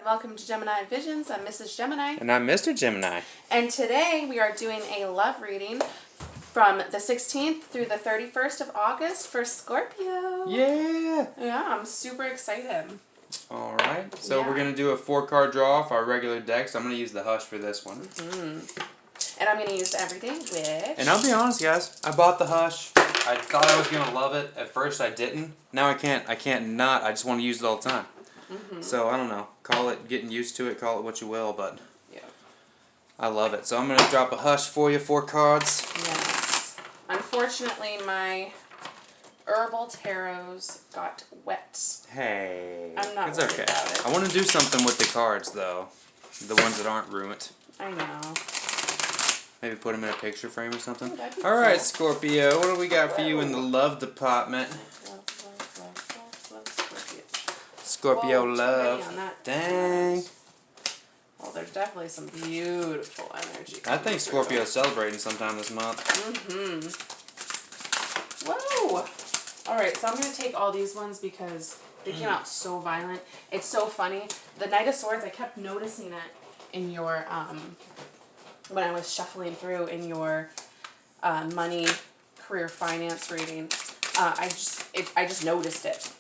Welcome to Gemini Visions. I'm Mrs. Gemini. And I'm Mr. Gemini. And today we are doing a love reading from the 16th through the 31st of August for Scorpio. Yeah! Yeah, I'm super excited. Alright, so we're going to do a 4-card draw off our regular deck, so I'm going to use the Hush for this one. And I'm going to use the Everyday Witch. And I'll be honest, guys, I bought the Hush. I thought I was going to love it. At first I didn't. Now I can't not. I just want to use it all the time. So, I don't know. Call it getting used to it, call it what you will, but I love it. So I'm going to drop a Hush for you, 4 cards. Yes. Unfortunately, my herbal tarots got wet. Hey. I'm not it's worried okay. about it. I want to do something with the cards, though. The ones that aren't ruined. I know. Maybe put them in a picture frame or something. Ooh, Alright, Scorpio, what do we got for you in the love department? Scorpio love. Dang. Well, there's definitely some beautiful energy. I think Scorpio's celebrating sometime this month. Whoa! Alright, so I'm going to take all these ones because they came out so violent. It's so funny. The Knight of Swords, I kept noticing it in your, when I was shuffling through in your money, career, finance reading. I just noticed it.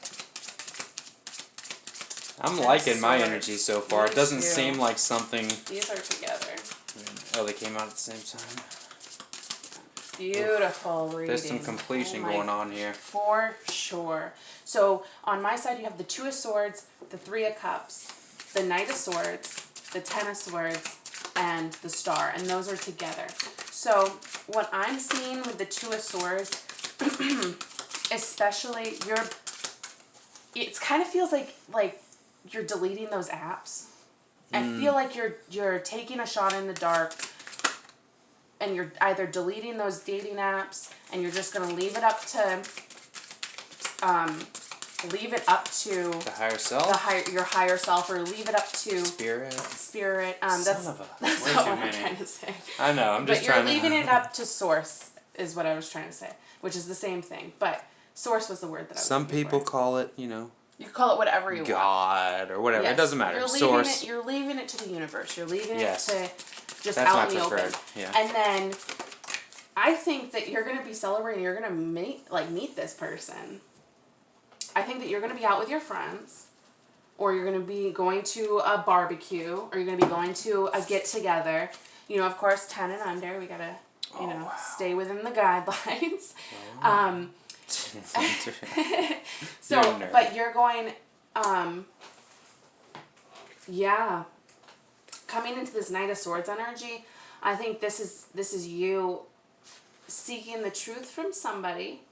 I'm liking my energy so far. It doesn't seem like something... These are together. Oh, they came out at the same time. Beautiful reading. There's some completion going on here. For sure. So, on my side, you have the 2 of Swords, the 3 of Cups, the Knight of Swords, the 10 of Swords, and the Star. And those are together. So, what I'm seeing with the 2 of Swords, especially, it kind of feels like you're deleting those apps. I feel like you're taking a shot in the dark and you're either deleting those dating apps and you're just going to leave it up to The higher self? your higher self, or leave it up to Spirit. That's Son of a... that's Way not too what I'm many. trying to say. I know, I'm just trying to... But you're leaving it up to Source is what I was trying to say, which is the same thing. But Source was the word that I was Some looking people for. call it, you know... You can call it whatever you want. God, or whatever. Yes. It doesn't matter. Source. You're leaving it to the universe. You're leaving Yes. it to just That's out in my the open. preferred. Yeah. And then I think that you're going to be celebrating. You're going to meet this person. I think that you're going to be out with your friends, or you're going to be going to a barbecue, or you're going to be going to a get together. You know, of course, 10 and under. We got to, stay within the guidelines. Wow. So, but you're going, coming into this Knight of Swords energy, I think this is you seeking the truth from somebody,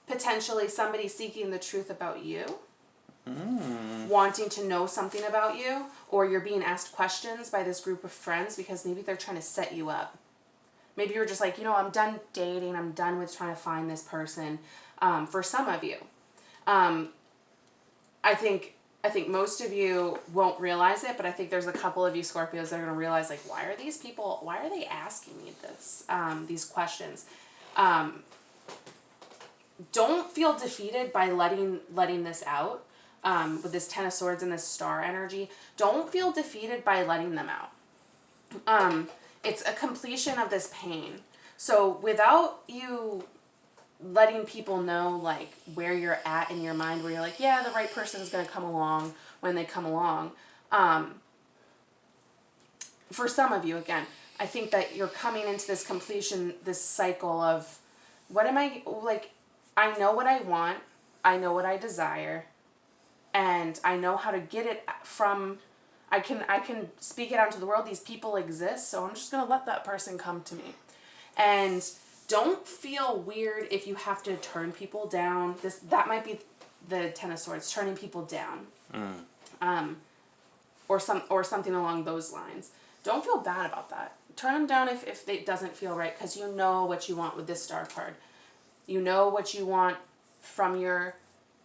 potentially somebody seeking the truth about you, wanting to know something about you, or you're being asked questions by this group of friends because maybe they're trying to set you up. Maybe you're just like, I'm done dating. I'm done with trying to find this person. For some of you, I think most of you won't realize it, but I think there's a couple of you Scorpios that are going to realize, like, why are they asking me this, these questions? Don't feel defeated by letting this out, with this 10 of Swords and this Star energy. Don't feel defeated by letting them out. It's a completion of this pain. So without you letting people know, like, where you're at in your mind, where you're like, yeah, the right person is going to come along when they come along. For some of you, again, I think that you're coming into this completion, this cycle of, what am I, like, I know what I want, I know what I desire, and I know how to get it from... I can speak it out to the world. These people exist, so I'm just going to let that person come to me. And don't feel weird if you have to turn people down. That might be the 10 of Swords, turning people down. Or something along those lines. Don't feel bad about that. Turn them down if it doesn't feel right, because you know what you want with this Star card. You know what you want from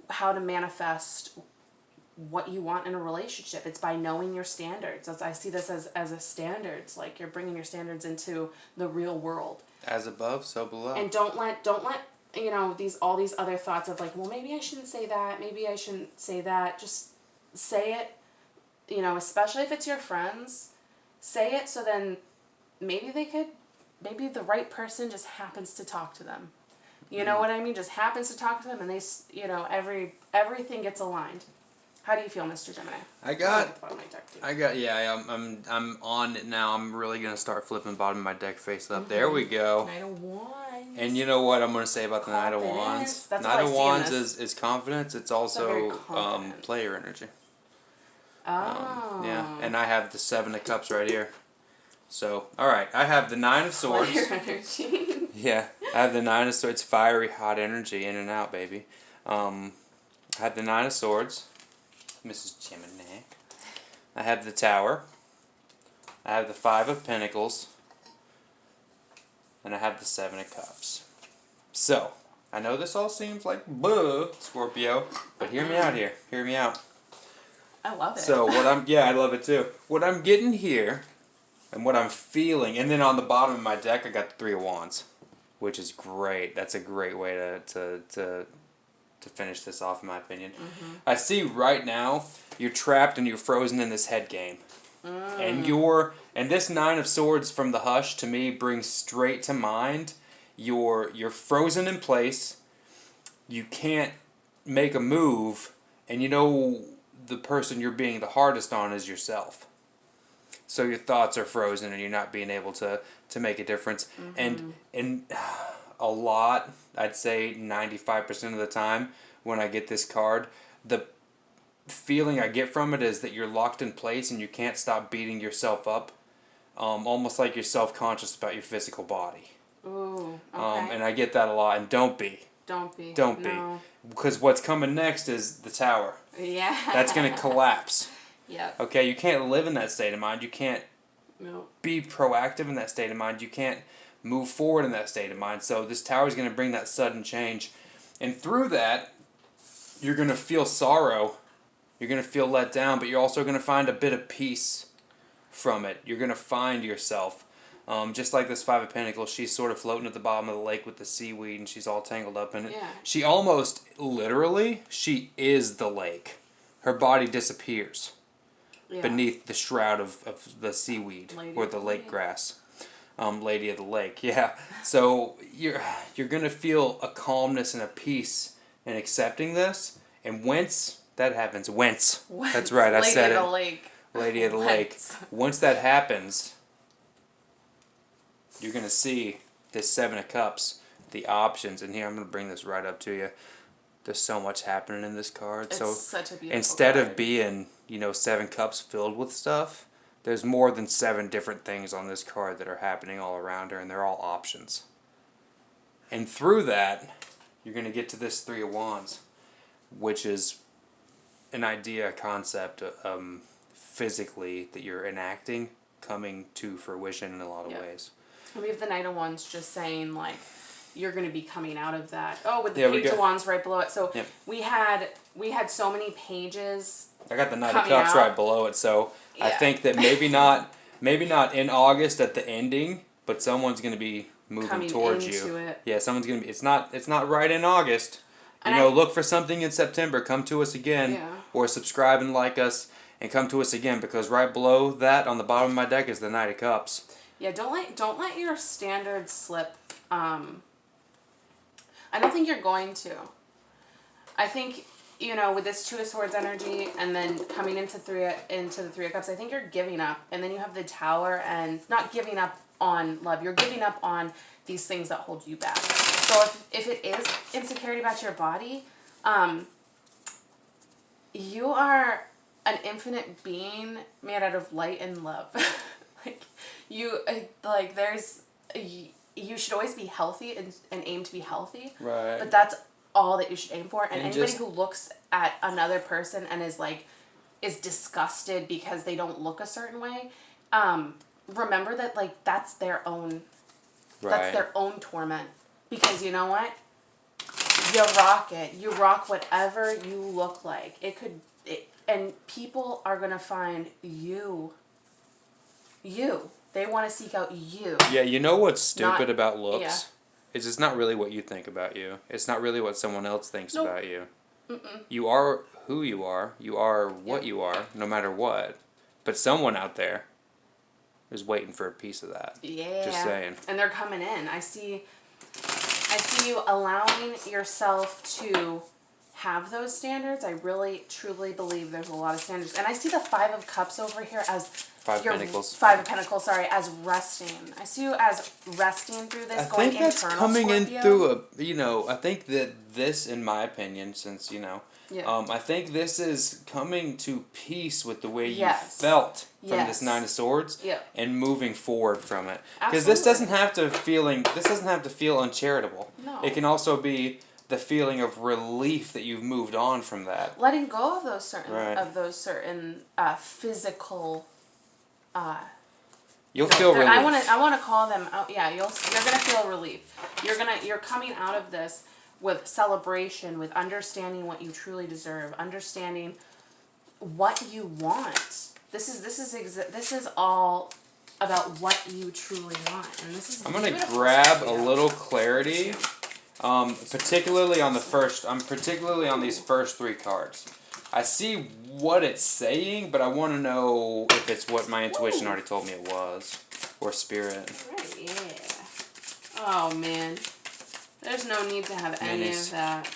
how to manifest what you want in a relationship. It's by knowing your standards. I see this as a standards, like you're bringing your standards into the real world. As above, so below. And don't let you know all these other thoughts of like, well, maybe I shouldn't say that, maybe I shouldn't say that. Just say it you know, especially if it's your friends, say it so then maybe maybe the right person just happens to talk to them. You know what I mean? Just happens to talk to them and they, you know, everything gets aligned. How do you feel, Mr. Gemini? I'm on it now. I'm really going to start flipping bottom of my deck face up. There we go. Knight of Wands. And you know what I'm going to say about the Knight of Wands? Knight of Wands is confidence. It's also player energy. Oh. Yeah, and I have the Seven of Cups right here. So, all right, I have the Nine of Swords. Player energy. Yeah, I have the Nine of Swords. Fiery, hot energy, in and out, baby. I have the Nine of Swords. Mrs. Gemini. I have the Tower. I have the Five of Pentacles. And I have the Seven of Cups. So, I know this all seems like buh, Scorpio, but hear me out here. Hear me out. I love it. So, I love it too. What I'm getting here, and what I'm feeling, and then on the bottom of my deck, I got the Three of Wands, which is great. That's a great way to finish this off, in my opinion. I see right now you're trapped and you're frozen in this head game, and this Nine of Swords from the Hush to me brings straight to mind you're frozen in place. You can't make a move, and you know the person you're being the hardest on is yourself. So your thoughts are frozen and you're not being able to make a difference. And a lot, I'd say 95% of the time when I get this card, the feeling I get from it is that you're locked in place and you can't stop beating yourself up. Almost like you're self-conscious about your physical body. Ooh, okay. And I get that a lot. And don't be. Don't be. Because what's coming next is the Tower. Yeah. That's going to collapse. Yep. Okay, you can't live in that state of mind. You can't be proactive in that state of mind. You can't move forward in that state of mind. So this Tower is going to bring that sudden change. And through that, you're going to feel sorrow. You're going to feel let down, but you're also going to find a bit of peace from it. You're going to find yourself. Just like this Five of Pentacles, she's sort of floating at the bottom of the lake with the seaweed, and she's all tangled up in it. Yeah. She almost, literally, she is the lake. Her body disappears beneath the shroud of the seaweed or the lake grass. Lady of the Lake, yeah. So you're going to feel a calmness and a peace in accepting this. And whence that happens, whence. That's right, I said it. Lady of the Lake. Lady of the Lake. Once that happens, you're going to see this Seven of Cups, the options. And here, I'm going to bring this right up to you. There's so much happening in this card. It's so such a beautiful instead card. of being, Seven Cups filled with stuff, there's more than 7 different things on this card that are happening all around her, and they're all options. And through that, you're going to get to this Three of Wands, which is an idea, a concept, physically that you're enacting, coming to fruition in a lot of ways. We have the Knight of Wands just saying, like, you're going to be coming out of that. Oh, with the Page of Wands right below it. So we had so many pages. I got the Knight of Cups right below it, so I think that maybe not in August at the ending, but someone's going to be moving coming towards into you. It. Yeah, someone's going to be. It's not right in August. Look for something in September. Come to us again, or subscribe and like us, and come to us again, because right below that on the bottom of my deck is the Knight of Cups. Yeah, don't let your standards slip. I don't think you're going to. I think, with this Two of Swords energy and then coming into the Three of Cups, I think you're giving up. And then you have the Tower, and not giving up on love. You're giving up on these things that hold you back. So if it is insecurity about your body, you are an infinite being made out of light and love. You should always be healthy and aim to be healthy. Right. But that's all that you should aim for. And anybody just, who looks at another person and is disgusted because they don't look a certain way, remember that that's their own that's their own torment. Because you know what? You rock it. You rock whatever you look like. And people are gonna find you. They want to seek out you. Yeah, you know what's stupid about looks? Is it's not really what you think about you. It's not really what someone else thinks about you. You are who you are. You are what you are, no matter what. But someone out there is waiting for a piece of that. Yeah. Just saying. And they're coming in. I see you allowing yourself to have those standards. I really, truly believe there's a lot of standards. And I see the Five of Cups over here as... Five Pentacles. Five of Pentacles, sorry, as resting. I see you as resting through this, going internal, I think that's coming Scorpio. in through I think that this, in my opinion, since, I think this is coming to peace with the way you felt from this Nine of Swords and moving forward from it. Because this doesn't have to feel uncharitable. No. It can also be the feeling of relief that you've moved on from that. Letting go of those certain physical you'll feel relief. I want to call them out. Yeah, you're gonna feel relief. You're coming out of this with celebration, with understanding what you truly deserve, understanding what you want. This is all about what you truly want, and this is. I'm gonna grab a little clarity, particularly on these first three cards. I see what it's saying, but I want to know if it's what my intuition already told me it was, or spirit. Right, yeah. Oh man, there's no need to have any of that.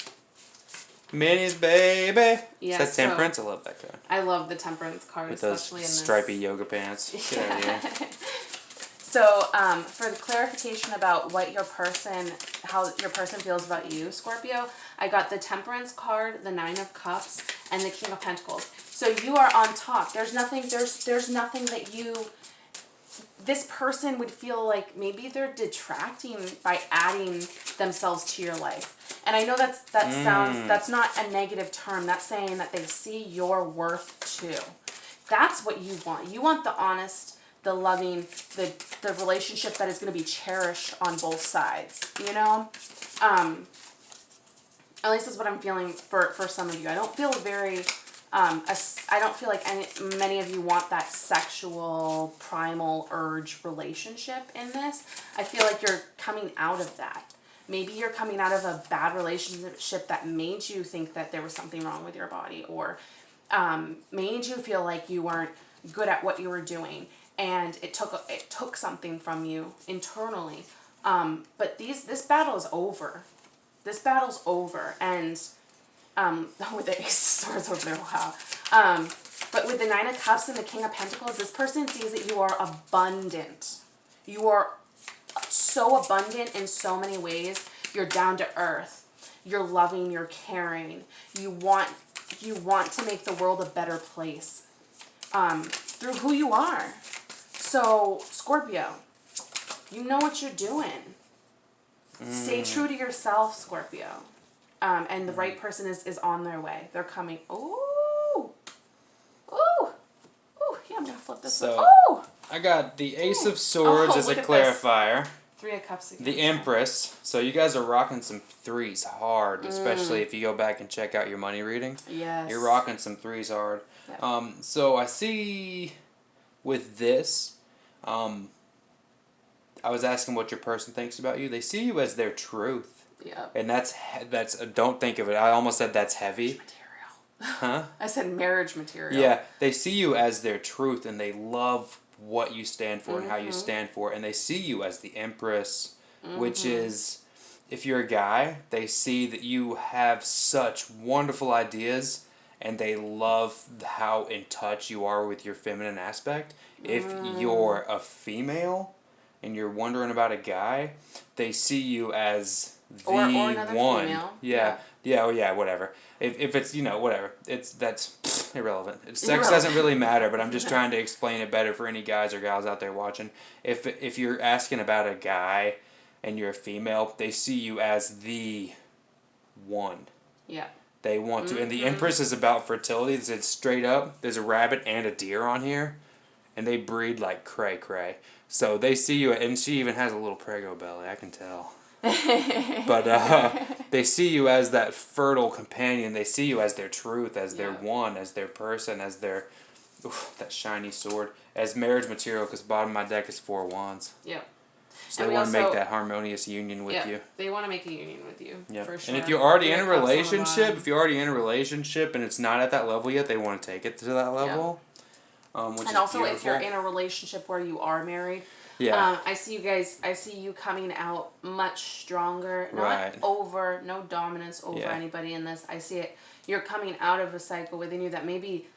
Minis, baby. Yeah, is that Temperance? I love that card. I love the Temperance card, with those especially in this stripy yoga pants. Yeah. So, for the clarification about how your person feels about you, Scorpio, I got the Temperance card, the Nine of Cups, and the King of Pentacles. So you are on top. There's nothing that this person would feel like maybe they're detracting by adding themselves to your life. And I know that's not a negative term. That's saying that they see your worth too. That's what you want. You want the honest, the loving, the relationship that is going to be cherished on both sides, at least that's what I'm feeling for some of you. I don't feel I don't feel like many of you want that sexual primal urge relationship in this. I feel like you're coming out of that. Maybe you're coming out of a bad relationship that made you think that there was something wrong with your body, or made you feel like you weren't good at what you were doing, and it took something from you internally. But this battle is over. This battle's over, and with the Ace of Swords over there, wow. But with the Nine of Cups and the King of Pentacles, this person sees that you are abundant. You are so abundant in so many ways. You're down to earth. You're loving. You're caring. You want to make the world a better place through who you are. So, Scorpio, you know what you're doing. Stay true to yourself, Scorpio. And the right person is on their way. They're coming. Ooh. Ooh. Ooh. Yeah, I'm going to flip this one. Ooh. I got the Ace of Swords as a clarifier. Three of Cups again. The Empress. So you guys are rocking some threes hard, especially if you go back and check out your money reading. Yes. You're rocking some threes hard. Yep. So I see with this, I was asking what your person thinks about you. They see you as their truth. Yeah. And that's don't think of it. I almost said that's heavy. Material. Huh? I said marriage material. Yeah. They see you as their truth, and they love what you stand for and how you stand for, and they see you as the Empress, which is, if you're a guy, they see that you have such wonderful ideas, and they love how in touch you are with your feminine aspect. If you're a female and you're wondering about a guy, they see you as the or another one. Female. Yeah, whatever. If it's, whatever. That's irrelevant. Sex doesn't really matter, but I'm just trying to explain it better for any guys or gals out there watching. If you're asking about a guy and you're a female, they see you as the one. Yeah. They want to. And the Empress is about fertility. It's straight up. There's a rabbit and a deer on here, and they breed like cray-cray. So they see you, and she even has a little prego belly, I can tell. But they see you as that fertile companion. They see you as their truth, as their one, as their person, as their that shiny sword, as marriage material. Because bottom of my deck is 4 wands. Yeah. So And they we want to make also- that harmonious union with Yeah, you. they want to make a union with you. Yeah. For sure. And if you're already Give in a cups on the relationship, bottom. if you're already in a relationship and it's not at that level yet, they want to take it to that level. Which and is also, beautiful. if you're in a relationship where you are married, Yeah. I see you guys. I see you coming out much stronger. Not Right. over, no dominance over Yeah. anybody in this. I see it. You're coming out of a cycle within you that may be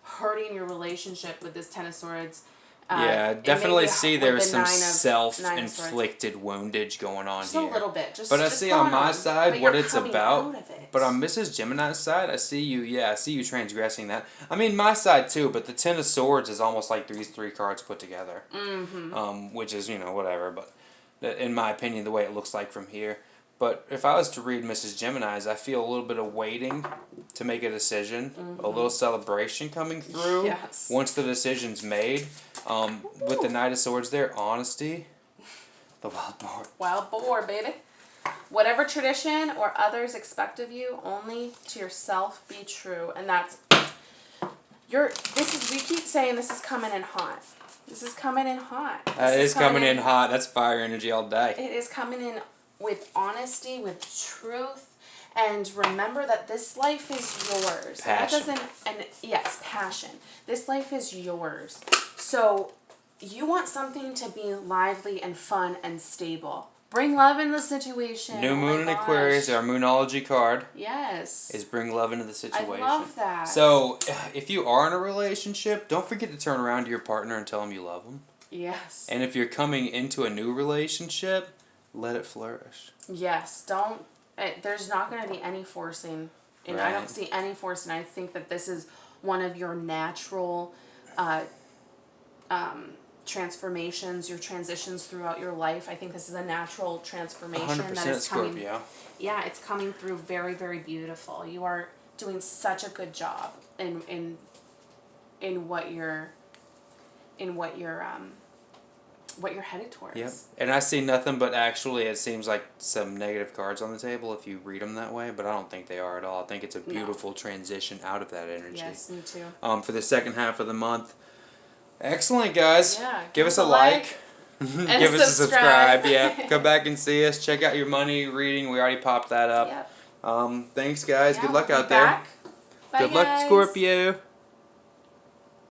hurting your relationship with this Ten of Swords. Yeah, I it may definitely be see with there's the some Nine of Swords. self-inflicted woundage going on Just here. a little bit. Just, But I just see on going my side But what you're it's coming about. out of it. But on Mrs. Gemini's side, I see you. Yeah, I see you transgressing that. I mean, my side too. But the Ten of Swords is almost like these three cards put together. Mm-hmm. Which is whatever. But in my opinion, the way it looks like from here. But if I was to read Mrs. Gemini's, I feel a little bit of waiting to make a decision, a little celebration coming through. Yes. Once the decision's made. With the Knight of Swords there, honesty. The wild boar. Wild boar, baby. Whatever tradition or others expect of you, only to yourself be true. And that's we keep saying this is coming in hot. This is coming in hot. It is coming in hot. That's fire energy all day. It is coming in with honesty, with truth. And remember that this life is yours. Passion. Yes, passion. This life is yours. So you want something to be lively and fun and stable. Bring love in the situation. New Oh my Moon in gosh. Aquarius, our Moonology card, Yes. is bring love into the I situation. love that. So, if you are in a relationship, don't forget to turn around to your partner and tell them you love them. Yes. And if you're coming into a new relationship, let it flourish. Yes. Don't. There's not going to be any forcing. And I don't see any forcing. I think that this is one of your natural transformations, your transitions throughout your life. I think this is a natural transformation 100% that is coming. Scorpio. Yeah, it's coming through very, very beautiful. You are doing such a good job in what you're headed towards. Yep. And I see nothing but actually it seems like some negative cards on the table if you read them that way, but I don't think they are at all. I think it's a beautiful transition out of that energy. Yes, me too. For the second half of the month. Excellent, guys. Yeah. Give us a like. Give us a subscribe. Yeah. Go back and see us. Check out your money reading. We already popped that up. Yep. Thanks, guys. Yeah, Good luck we'll be out there. back. Bye, Good luck, guys. Scorpio.